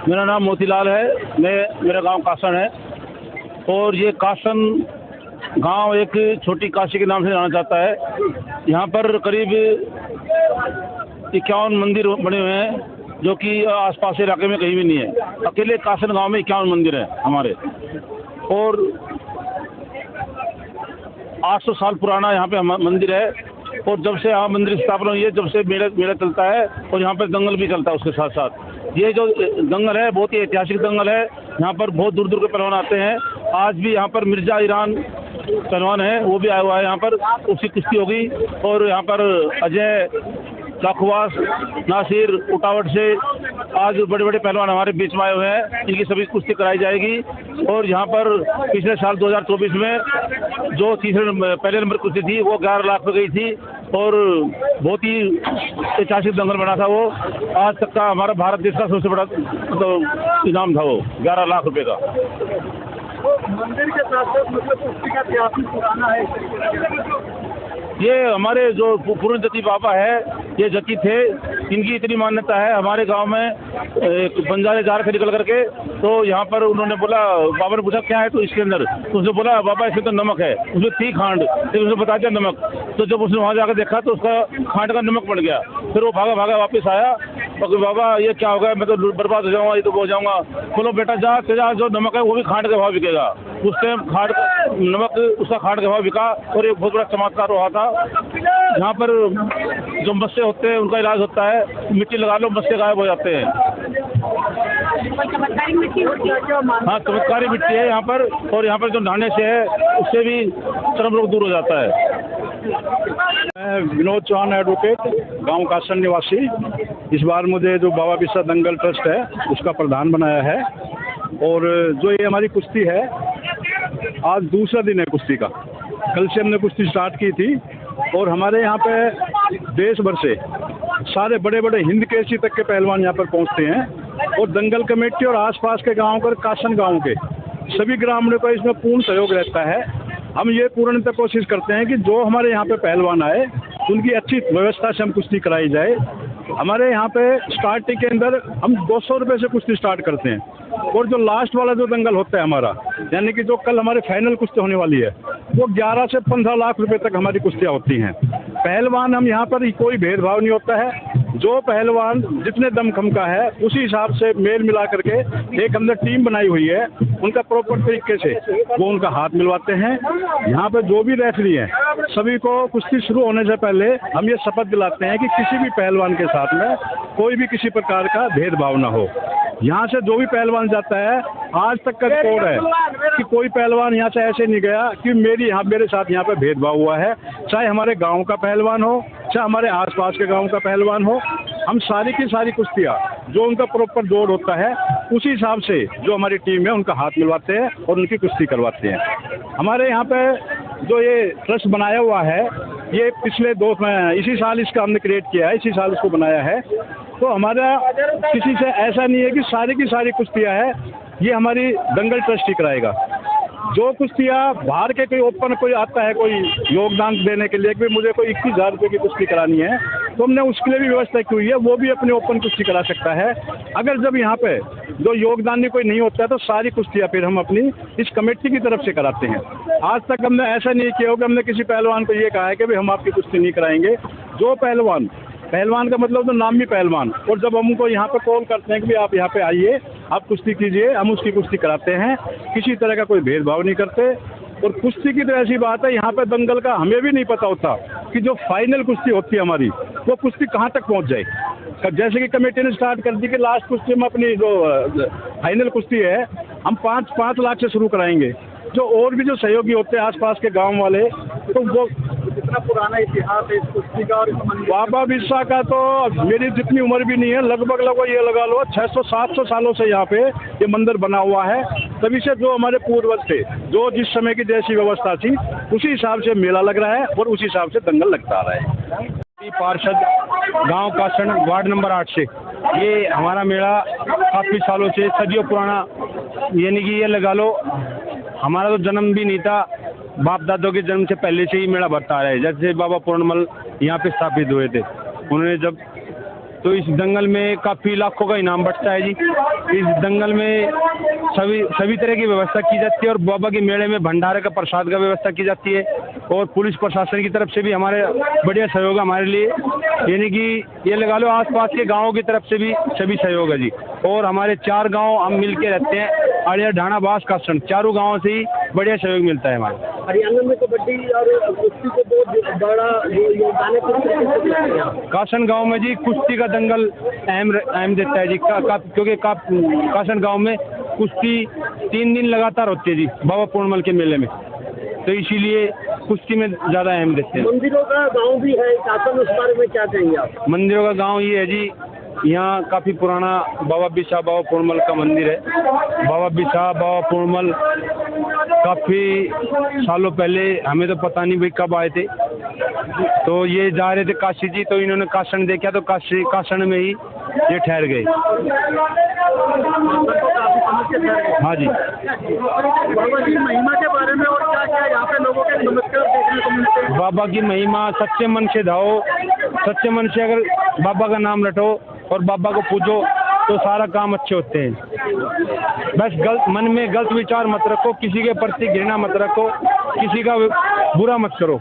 मेरा नाम मोतीलाल है। मेरा गांव कासन है और ये कासन गांव एक छोटी काशी के नाम से जाना जाता है। यहाँ पर करीब 51 मंदिर बने हुए हैं जो कि आसपास के इलाके में कहीं भी नहीं है। अकेले कासन गांव में 51 मंदिर हैं हमारे, और 800 साल पुराना यहाँ पे मंदिर है। और जब से यहाँ मंदिर की स्थापना हुई है, जब से मेला चलता है और यहाँ पर दंगल भी चलता है उसके साथ साथ। ये जो दंगल है बहुत ही ऐतिहासिक दंगल है। यहाँ पर बहुत दूर दूर के पहलवान आते हैं। आज भी यहाँ पर मिर्जा ईरान पहलवान है, वो भी आया हुआ है यहाँ पर, उसकी कुश्ती होगी। और यहाँ पर अजय लाखवास, नासिर उटावट से आज बड़े बड़े पहलवान हमारे बीच में आए हुए हैं। इनकी सभी कुश्ती कराई जाएगी। और यहाँ पर पिछले साल 2024 में जो पहले नंबर कुश्ती थी वो 11 लाख पे गई थी और बहुत ही ऐतिहासिक दंगल बना था वो। आज तक का हमारा भारत देश का सबसे बड़ा इनाम था वो, 11 लाख रुपए का। मंदिर के साथ साथ मतलब कुश्ती का इतिहास पुराना है। ये हमारे जो पूर्ण जती बाबा है, ये जती थे, इनकी इतनी मान्यता है। हमारे गांव में एक बंजारे जा रहे थे निकल करके, तो यहाँ पर उन्होंने बोला, बाबा ने पूछा क्या है तो इसके अंदर, तो उसने बोला बाबा इसके तो नमक है। उसमें थी खांड, फिर उसने बता दिया नमक। तो जब उसने वहाँ जाकर देखा तो उसका खांड का नमक बन गया। फिर वो भागा भागा वापस आया और बाबा ये क्या होगा, मैं तो बर्बाद हो जाऊँगा, ये तो हो जाऊँगा। बोलो बेटा जा, तेरा जो नमक है वो भी खांड के भाव बिकेगा। उस टाइम नमक उसका खांड के भाव बिका और एक बहुत बड़ा चमत्कार हुआ था। यहाँ पर जो मस्से होते हैं उनका इलाज होता है, मिट्टी लगा लो मस्से गायब हो जाते हैं। हाँ, चमत्कारी मिट्टी है यहाँ पर। और यहाँ पर जो नहाने से है उससे भी चर्म रोग दूर हो जाता है। मैं विनोद चौहान एडवोकेट, गांव कासन निवासी। इस बार मुझे जो बाबा बिरसा दंगल ट्रस्ट है उसका प्रधान बनाया है। और जो ये हमारी कुश्ती है, आज दूसरा दिन है कुश्ती का। कल से हमने कुश्ती स्टार्ट की थी और हमारे यहाँ पे देश भर से सारे बड़े बड़े हिंद केसरी तक के पहलवान यहाँ पर पहुँचते हैं। और दंगल कमेटी और आसपास के गाँव कर कासन गाँव के सभी ग्रामीणों का इसमें पूर्ण सहयोग रहता है। हम ये पूर्णतः कोशिश करते हैं कि जो हमारे यहाँ पे पहलवान आए उनकी अच्छी व्यवस्था से हम कुश्ती कराई जाए। हमारे यहाँ पे स्टार्टिंग के अंदर हम 200 रुपये से कुश्ती स्टार्ट करते हैं। और जो लास्ट वाला जो दंगल होता है हमारा, यानी कि जो कल हमारे फाइनल कुश्ती होने वाली है, वो 11 से 15 लाख रुपए तक हमारी कुश्तियाँ होती हैं। पहलवान हम यहाँ पर कोई भेदभाव नहीं होता है। जो पहलवान जितने दमखम का है उसी हिसाब से मेल मिला करके एक हमने टीम बनाई हुई है, उनका प्रॉपर तरीके से वो उनका हाथ मिलवाते हैं। यहाँ पे जो भी रेफरी हैं सभी को कुश्ती शुरू होने से पहले हम ये शपथ दिलाते हैं कि किसी भी पहलवान के साथ में कोई भी किसी प्रकार का भेदभाव ना हो। यहाँ से जो भी पहलवान जाता है, आज तक का रिकॉर्ड है कि कोई पहलवान यहाँ से ऐसे नहीं गया कि मेरे साथ यहाँ पे भेदभाव हुआ है। चाहे हमारे गांव का पहलवान हो, चाहे हमारे आसपास के गांव का पहलवान हो, हम सारी की सारी कुश्तियाँ जो उनका प्रॉपर दौड़ होता है उसी हिसाब से जो हमारी टीम है उनका हाथ मिलवाते हैं और उनकी कुश्ती करवाते हैं। हमारे यहाँ पे जो ये ट्रस्ट बनाया हुआ है, ये पिछले इसी साल इसका हमने क्रिएट किया है, इसी साल इसको बनाया है। तो हमारा किसी से ऐसा नहीं है कि सारी की सारी कुश्तियाँ है ये हमारी दंगल ट्रस्ट ही कराएगा। जो कुश्तियाँ बाहर के कोई ओपन कोई आता है कोई योगदान देने के लिए कि मुझे कोई 21,000 रुपये की कुश्ती करानी है, तो हमने उसके लिए भी व्यवस्था की हुई है, वो भी अपने ओपन कुश्ती करा सकता है। अगर जब यहाँ पे जो योगदान कोई नहीं होता है तो सारी कुश्तियाँ फिर हम अपनी इस कमेटी की तरफ से कराते हैं। आज तक हमने ऐसा नहीं किया हो कि हमने किसी पहलवान को ये कहा है कि भाई हम आपकी कुश्ती नहीं कराएंगे। जो पहलवान का मतलब तो नामी पहलवान, और जब हम उनको यहाँ पे कॉल करते हैं कि भाई आप यहाँ पे आइए, आप कुश्ती कीजिए, हम उसकी कुश्ती कराते हैं। किसी तरह का कोई भेदभाव नहीं करते। और कुश्ती की तो ऐसी बात है, यहाँ पे दंगल का हमें भी नहीं पता होता कि जो फाइनल कुश्ती होती है हमारी, वो कुश्ती कहाँ तक पहुँच जाए। जैसे कि कमेटी ने स्टार्ट कर दी कि लास्ट कुश्ती में अपनी जो फाइनल कुश्ती है हम 5 लाख से शुरू कराएंगे। जो और भी जो सहयोगी होते हैं आसपास के गांव वाले, तो वो कितना पुराना इतिहास है इस कुश्ती का। और बाबा बिरसा का तो मेरी जितनी उम्र भी नहीं है, लगभग ये लगा लो 600-700 सालों से यहाँ पे ये मंदिर बना हुआ है। तभी से जो हमारे पूर्वज थे, जो जिस समय की जैसी व्यवस्था थी उसी हिसाब से मेला लग रहा है और उसी हिसाब से दंगल लगता आ रहा है। पार्षद गांव कासन वार्ड नंबर 8 से ये हमारा मेला काफ़ी सालों से सदियों पुराना, यानी कि ये लगा लो हमारा तो जन्म भी नहीं था, बाप दादों के जन्म से पहले से ही मेला बढ़ता आ रहा है। जैसे बाबा पूर्णमल यहाँ पे स्थापित हुए थे, उन्होंने जब तो इस दंगल में काफ़ी लाखों का इनाम बचता है जी। इस दंगल में सभी तरह की व्यवस्था की जाती है और बाबा के मेले में भंडारे का प्रसाद का व्यवस्था की जाती है और पुलिस प्रशासन की तरफ से भी हमारे बढ़िया सहयोग है हमारे लिए, यानी कि ये लगा लो आसपास के गाँव की तरफ से भी सभी सहयोग है जी। और हमारे 4 गांव हम मिल के रहते हैं, अड़िया, ढाणा, बास, कासन, चारों गांवों से ही बढ़िया सहयोग मिलता है हमारे। हरियाणा में कबड्डी और कुश्ती को बहुत बड़ा योगदान है। कासन गांव में जी कुश्ती का दंगल अहम देता है जी, क्योंकि कासन गांव में कुश्ती 3 दिन लगातार होती है जी बाबा पूर्णमल के मेले में, तो इसीलिए कुश्ती में ज़्यादा अहम देते हैं। मंदिरों का गांव भी है कासन, उस बारे में क्या कहेंगे आप? मंदिरों का गांव ये है जी, यहाँ काफ़ी पुराना बाबा बिसा बाबा पूर्णमल का मंदिर है। बाबा बिसा बाबा पूर्णमल काफ़ी सालों पहले, हमें तो पता नहीं भाई कब आए थे, तो ये जा रहे थे काशी जी, तो इन्होंने कासन देखा तो कासन में ही ये ठहर गए। हाँ जी। बाबा की महिमा के बारे में और क्या क्या यहाँ पे लोगों के चमत्कार देखने को मिलते हैं? बाबा की महिमा, सच्चे मन से धाओ, सच्चे मन से अगर बाबा का नाम रटो और बाबा को पूजो तो सारा काम अच्छे होते हैं। बस मन में गलत विचार मत रखो, किसी के प्रति घृणा मत रखो, किसी का बुरा मत करो।